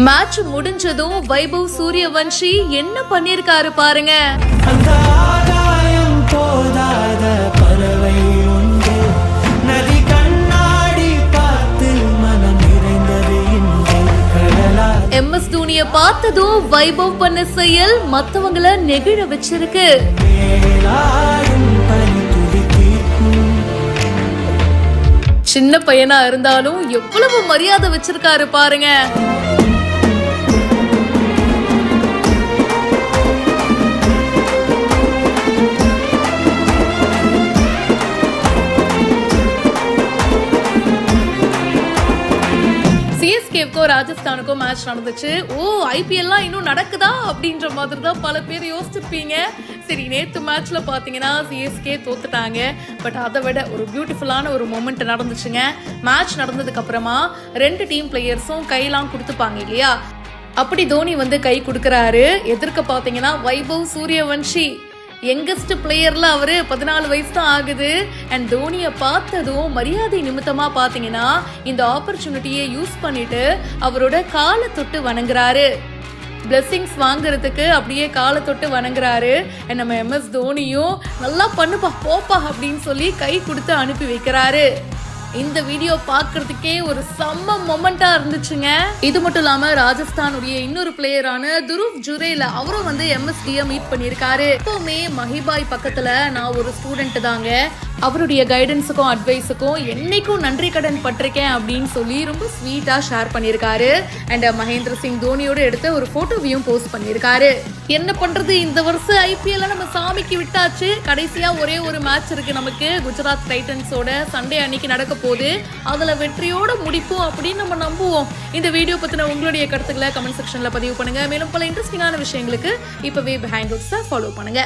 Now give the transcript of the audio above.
Match முடிஞ்சதும் வைபவ் சூரியவன்ஷி என்ன பண்ணிருக்காரு பாருங்க. MS தோனிய பார்த்ததும் வைபவ் பண்ண செயல் மத்தவங்கள நெகிழ வச்சிருக்கு. சின்ன பையனா இருந்தாலும் எவ்வளவு மரியாதை வச்சிருக்காரு பாருங்க. சிஎஸ்கேவுக்கும் ராஜஸ்தானுக்கும் மேட்ச் நடந்துச்சு. ஐபிஎல்லாம் இன்னும் நடக்குதா அப்படின்ற மாதிரி தான் பல பேர் யோசிச்சிருப்பீங்க. சரி, நேற்று மேட்ச்ல பார்த்தீங்கன்னா சிஎஸ்கே தோத்துட்டாங்க. பட் அதை விட ஒரு பியூட்டிஃபுல்லான ஒரு மொமெண்ட் நடந்துச்சுங்க. மேட்ச் நடந்ததுக்கு அப்புறமா 2 டீம் பிளேயர்ஸும் கையெல்லாம் கொடுத்துப்பாங்க இல்லையா, அப்படி தோனி கை கொடுக்குறாரு. எதிர்க்க பார்த்தீங்கன்னா வைபவ் சூரியவன்ஷி, யங்கஸ்ட் பிளேயர்ல அவரு 14 வயசு தான் ஆகுது. அண்ட் தோனியை பார்த்ததும் மரியாதை நிமித்தமா பாத்தீங்கன்னா இந்த ஆப்பர்ச்சுனிட்டியை யூஸ் பண்ணிட்டு அவரோட காலை தொட்டு வணங்குறாரு. பிளெஸிங்ஸ் வாங்குறதுக்கு அப்படியே காலை தொட்டு வணங்குறாரு. அண்ட் நம்ம MS தோனியும் நல்லா பண்ணுப்பா போப்பா அப்படின்னு சொல்லி கை கொடுத்து அனுப்பி வைக்கிறாரு. இந்த வீடியோ பார்க்கறதுக்கே ஒரு செம்ம மொமெண்டா இருந்துச்சுங்க. இது மட்டும் இல்லாம ராஜஸ்தானுடைய இன்னொரு பிளேயரான துருவ் ஜுரேல அவரும் MSD மீட் பண்ணிருக்காரு. எப்பவுமே மஹிபாய் பக்கத்துல நான் ஒரு ஸ்டூடெண்ட் தாங்க, அவருடைய கைடன்ஸுக்கும் அட்வைஸுக்கும் என்னைக்கும் நன்றி கடன் பட்டிருக்கேன் அப்படின்னு சொல்லி ரொம்ப ஸ்வீட்டா ஷேர் பண்ணியிருக்காரு. அண்ட் மகேந்திர சிங் தோனியோட எடுத்த ஒரு போட்டோவையும் போஸ்ட் பண்ணியிருக்காரு. என்ன பண்றது, இந்த வருஷம் IPL நம்ம சாமிக்கு விட்டாச்சு. கடைசியா ஒரே ஒரு மேட்ச் இருக்கு நமக்கு, குஜராத் டைட்டன்ஸோட சண்டே அன்னைக்கு நடக்க போகுது. அதுல வெற்றியோட முடிப்போம் அப்படின்னு நம்ம நம்புவோம். இந்த வீடியோ பத்தின உங்களுடைய கருத்துக்களை கமெண்ட் செக்ஷன்ல பதிவு பண்ணுங்க. மேலும் பல இன்ட்ரெஸ்டிங்கான விஷயங்களுக்கு இப்பவே பிஹைண்ட் ரூட்ஸை ஃபாலோ பண்ணுங்க.